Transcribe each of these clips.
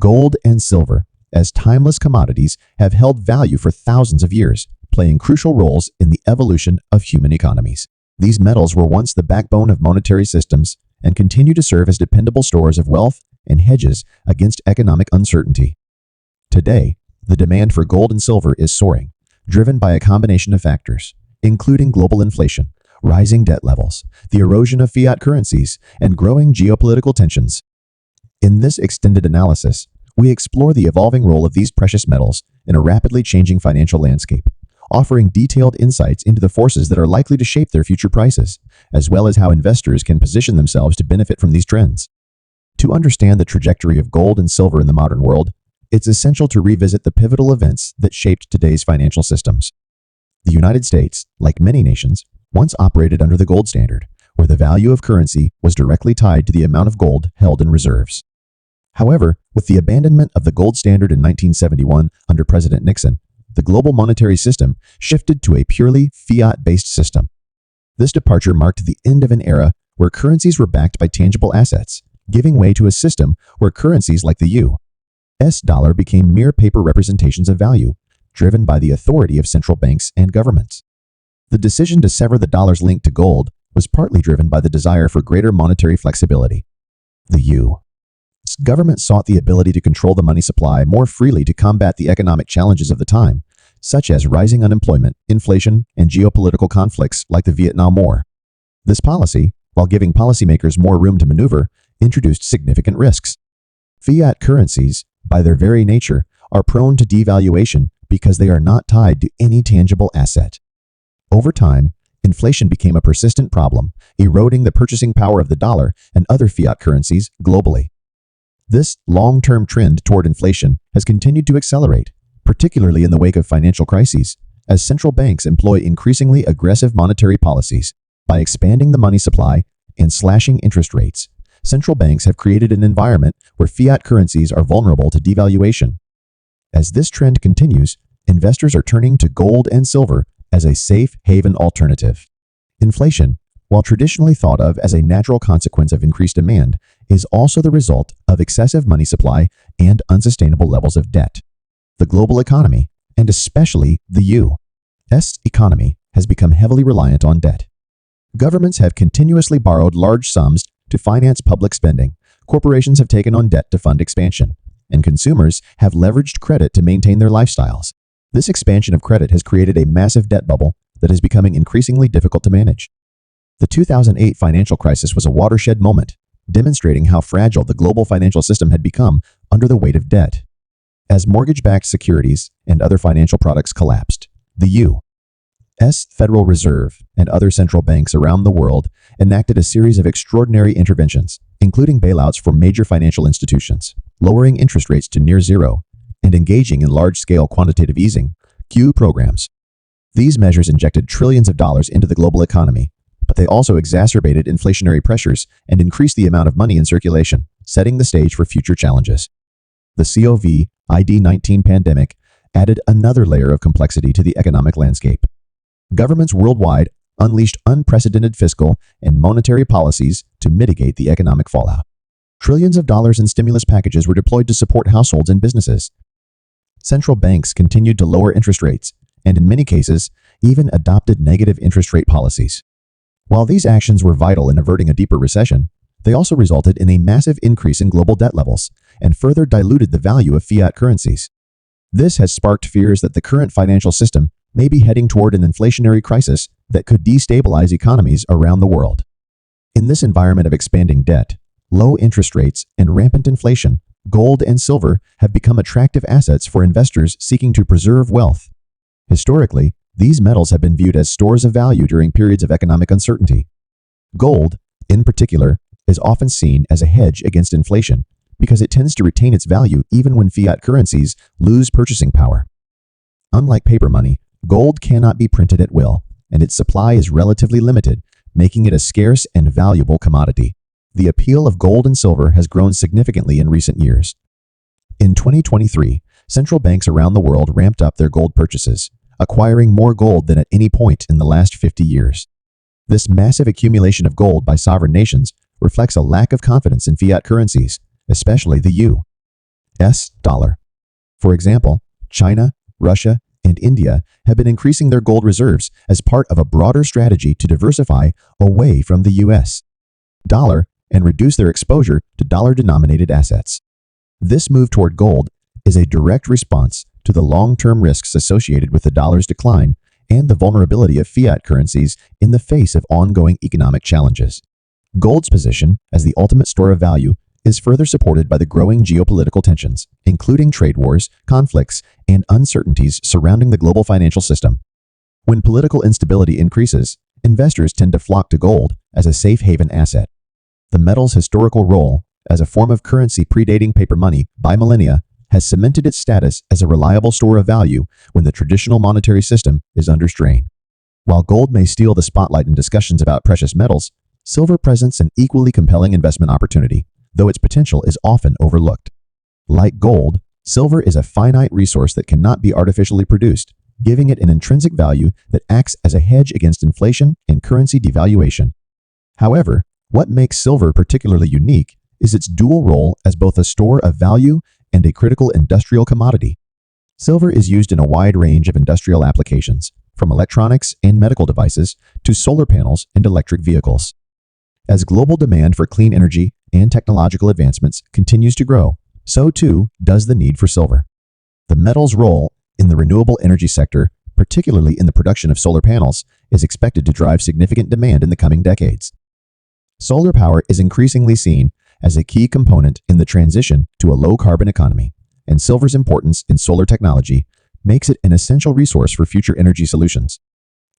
Gold and silver, as timeless commodities, have held value for thousands of years, playing crucial roles in the evolution of human economies. These metals were once the backbone of monetary systems and continue to serve as dependable stores of wealth and hedges against economic uncertainty. Today, the demand for gold and silver is soaring, driven by a combination of factors, including global inflation, rising debt levels, the erosion of fiat currencies, and growing geopolitical tensions. In this extended analysis, we explore the evolving role of these precious metals in a rapidly changing financial landscape, offering detailed insights into the forces that are likely to shape their future prices, as well as how investors can position themselves to benefit from these trends. To understand the trajectory of gold and silver in the modern world, it's essential to revisit the pivotal events that shaped today's financial systems. The United States, like many nations, once operated under the gold standard, where the value of currency was directly tied to the amount of gold held in reserves. However, with the abandonment of the gold standard in 1971 under President Nixon, the global monetary system shifted to a purely fiat-based system. This departure marked the end of an era where currencies were backed by tangible assets, giving way to a system where currencies like the U.S. dollar became mere paper representations of value, driven by the authority of central banks and governments. The decision to sever the dollar's link to gold was partly driven by the desire for greater monetary flexibility. The U.S. government sought the ability to control the money supply more freely to combat the economic challenges of the time, such as rising unemployment, inflation, and geopolitical conflicts like the Vietnam War. This policy, while giving policymakers more room to maneuver, introduced significant risks. Fiat currencies, by their very nature, are prone to devaluation because they are not tied to any tangible asset. Over time, inflation became a persistent problem, eroding the purchasing power of the dollar and other fiat currencies globally. This long-term trend toward inflation has continued to accelerate, particularly in the wake of financial crises, as central banks employ increasingly aggressive monetary policies. By expanding the money supply and slashing interest rates, central banks have created an environment where fiat currencies are vulnerable to devaluation. As this trend continues, investors are turning to gold and silver as a safe haven alternative. Inflation, while traditionally thought of as a natural consequence of increased demand, is also the result of excessive money supply and unsustainable levels of debt. The global economy, and especially the U.S. economy, has become heavily reliant on debt. Governments have continuously borrowed large sums to finance public spending, corporations have taken on debt to fund expansion, and consumers have leveraged credit to maintain their lifestyles. This expansion of credit has created a massive debt bubble that is becoming increasingly difficult to manage. The 2008 financial crisis was a watershed moment, demonstrating how fragile the global financial system had become under the weight of debt. As mortgage-backed securities and other financial products collapsed, the U.S. Federal Reserve and other central banks around the world enacted a series of extraordinary interventions, including bailouts for major financial institutions, lowering interest rates to near zero, and engaging in large-scale quantitative easing (QE) programs. These measures injected trillions of dollars into the global economy, but they also exacerbated inflationary pressures and increased the amount of money in circulation, setting the stage for future challenges. The COVID-19 pandemic added another layer of complexity to the economic landscape. Governments worldwide unleashed unprecedented fiscal and monetary policies to mitigate the economic fallout. Trillions of dollars in stimulus packages were deployed to support households and businesses. Central banks continued to lower interest rates, and in many cases, even adopted negative interest rate policies. While these actions were vital in averting a deeper recession, they also resulted in a massive increase in global debt levels and further diluted the value of fiat currencies. This has sparked fears that the current financial system may be heading toward an inflationary crisis that could destabilize economies around the world. In this environment of expanding debt, low interest rates, and rampant inflation, gold and silver have become attractive assets for investors seeking to preserve wealth. Historically, these metals have been viewed as stores of value during periods of economic uncertainty. Gold, in particular, is often seen as a hedge against inflation because it tends to retain its value even when fiat currencies lose purchasing power. Unlike paper money, gold cannot be printed at will, and its supply is relatively limited, making it a scarce and valuable commodity. The appeal of gold and silver has grown significantly in recent years. In 2023, central banks around the world ramped up their gold purchases, acquiring more gold than at any point in the last 50 years. This massive accumulation of gold by sovereign nations reflects a lack of confidence in fiat currencies, especially the dollar. For example, China, Russia, and India have been increasing their gold reserves as part of a broader strategy to diversify away from the US dollar and reduce their exposure to dollar-denominated assets. This move toward gold is a direct response to the long-term risks associated with the dollar's decline and the vulnerability of fiat currencies in the face of ongoing economic challenges. Gold's position as the ultimate store of value is further supported by the growing geopolitical tensions, including trade wars, conflicts, and uncertainties surrounding the global financial system. When political instability increases, investors tend to flock to gold as a safe haven asset. The metal's historical role as a form of currency predating paper money by millennia has cemented its status as a reliable store of value when the traditional monetary system is under strain. While gold may steal the spotlight in discussions about precious metals, silver presents an equally compelling investment opportunity, though its potential is often overlooked. Like gold, silver is a finite resource that cannot be artificially produced, giving it an intrinsic value that acts as a hedge against inflation and currency devaluation. However, what makes silver particularly unique is its dual role as both a store of value and a critical industrial commodity. Silver is used in a wide range of industrial applications, from electronics and medical devices to solar panels and electric vehicles. As global demand for clean energy and technological advancements continues to grow, so too does the need for silver. The metal's role in the renewable energy sector, particularly in the production of solar panels, is expected to drive significant demand in the coming decades. Solar power is increasingly seen as a key component in the transition to a low-carbon economy, and silver's importance in solar technology makes it an essential resource for future energy solutions.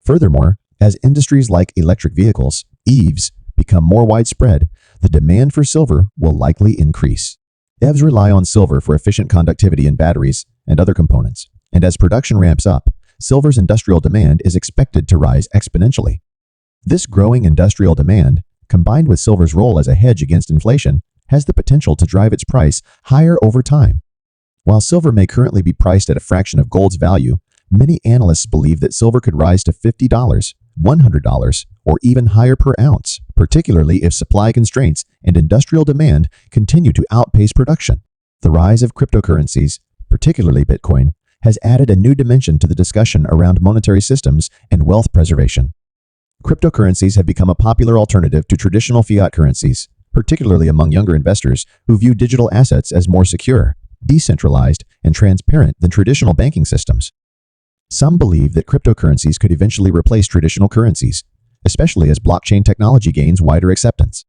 Furthermore, as industries like electric vehicles, EVs, become more widespread, the demand for silver will likely increase. EVs rely on silver for efficient conductivity in batteries and other components, and as production ramps up, silver's industrial demand is expected to rise exponentially. This growing industrial demand, combined with silver's role as a hedge against inflation, has the potential to drive its price higher over time. While silver may currently be priced at a fraction of gold's value, many analysts believe that silver could rise to $50, $100, or even higher per ounce, particularly if supply constraints and industrial demand continue to outpace production. The rise of cryptocurrencies, particularly Bitcoin, has added a new dimension to the discussion around monetary systems and wealth preservation. Cryptocurrencies have become a popular alternative to traditional fiat currencies, particularly among younger investors who view digital assets as more secure, decentralized, and transparent than traditional banking systems. Some believe that cryptocurrencies could eventually replace traditional currencies, especially as blockchain technology gains wider acceptance.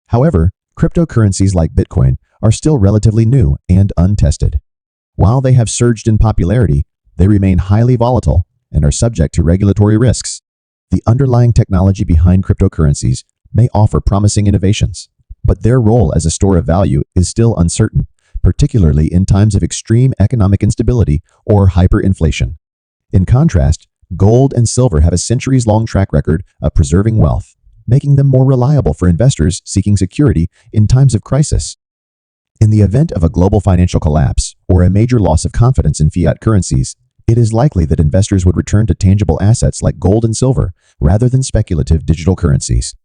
However, cryptocurrencies like Bitcoin are still relatively new and untested. While they have surged in popularity, they remain highly volatile and are subject to regulatory risks. The underlying technology behind cryptocurrencies may offer promising innovations, but their role as a store of value is still uncertain, particularly in times of extreme economic instability or hyperinflation. In contrast, gold and silver have a centuries-long track record of preserving wealth, making them more reliable for investors seeking security in times of crisis. In the event of a global financial collapse or a major loss of confidence in fiat currencies, it is likely that investors would return to tangible assets like gold and silver rather than speculative digital currencies.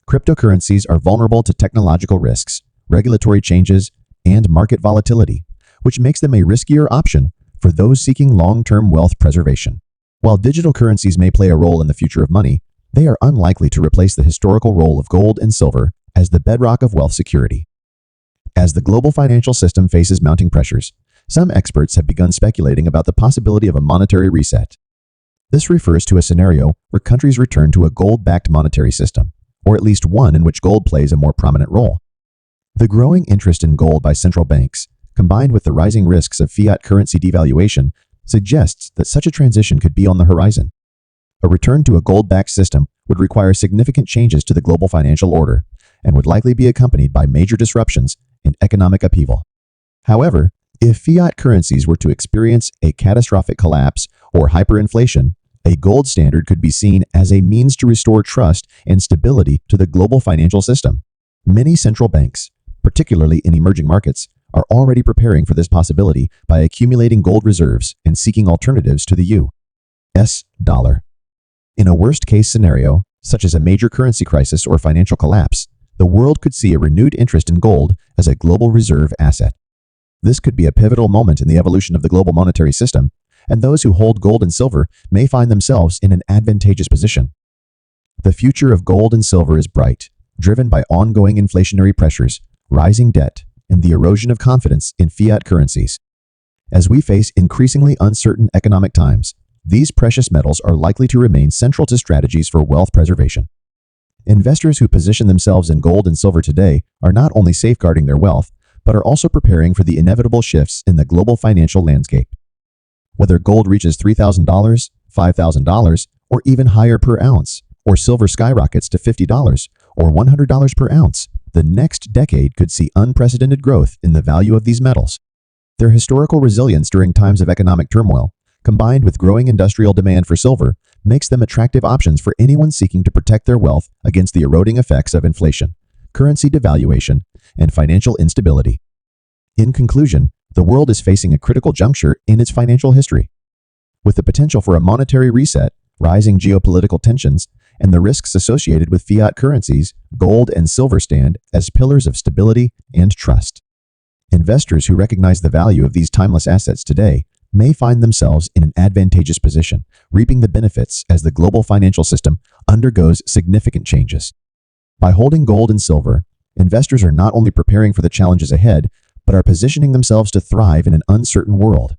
Cryptocurrencies are vulnerable to technological risks, regulatory changes, and market volatility, which makes them a riskier option for those seeking long-term wealth preservation. While digital currencies may play a role in the future of money, they are unlikely to replace the historical role of gold and silver as the bedrock of wealth security. As the global financial system faces mounting pressures, some experts have begun speculating about the possibility of a monetary reset. This refers to a scenario where countries return to a gold-backed monetary system, or at least one in which gold plays a more prominent role. The growing interest in gold by central banks, combined with the rising risks of fiat currency devaluation, suggests that such a transition could be on the horizon. A return to a gold-backed system would require significant changes to the global financial order and would likely be accompanied by major disruptions and economic upheaval. However, if fiat currencies were to experience a catastrophic collapse or hyperinflation, a gold standard could be seen as a means to restore trust and stability to the global financial system. Many central banks, particularly in emerging markets, are already preparing for this possibility by accumulating gold reserves and seeking alternatives to the U.S. dollar. In a worst-case scenario, such as a major currency crisis or financial collapse, the world could see a renewed interest in gold as a global reserve asset. This could be a pivotal moment in the evolution of the global monetary system, and those who hold gold and silver may find themselves in an advantageous position. The future of gold and silver is bright, driven by ongoing inflationary pressures, rising debt, and the erosion of confidence in fiat currencies. As we face increasingly uncertain economic times, these precious metals are likely to remain central to strategies for wealth preservation. Investors who position themselves in gold and silver today are not only safeguarding their wealth, but are also preparing for the inevitable shifts in the global financial landscape. Whether gold reaches $3,000, $5,000, or even higher per ounce, or silver skyrockets to $50 or $100 per ounce, the next decade could see unprecedented growth in the value of these metals. Their historical resilience during times of economic turmoil, combined with growing industrial demand for silver, makes them attractive options for anyone seeking to protect their wealth against the eroding effects of inflation, currency devaluation, and financial instability. In conclusion, the world is facing a critical juncture in its financial history. With the potential for a monetary reset, rising geopolitical tensions, and the risks associated with fiat currencies, gold and silver stand as pillars of stability and trust. Investors who recognize the value of these timeless assets today may find themselves in an advantageous position, reaping the benefits as the global financial system undergoes significant changes. By holding gold and silver, investors are not only preparing for the challenges ahead, but are positioning themselves to thrive in an uncertain world.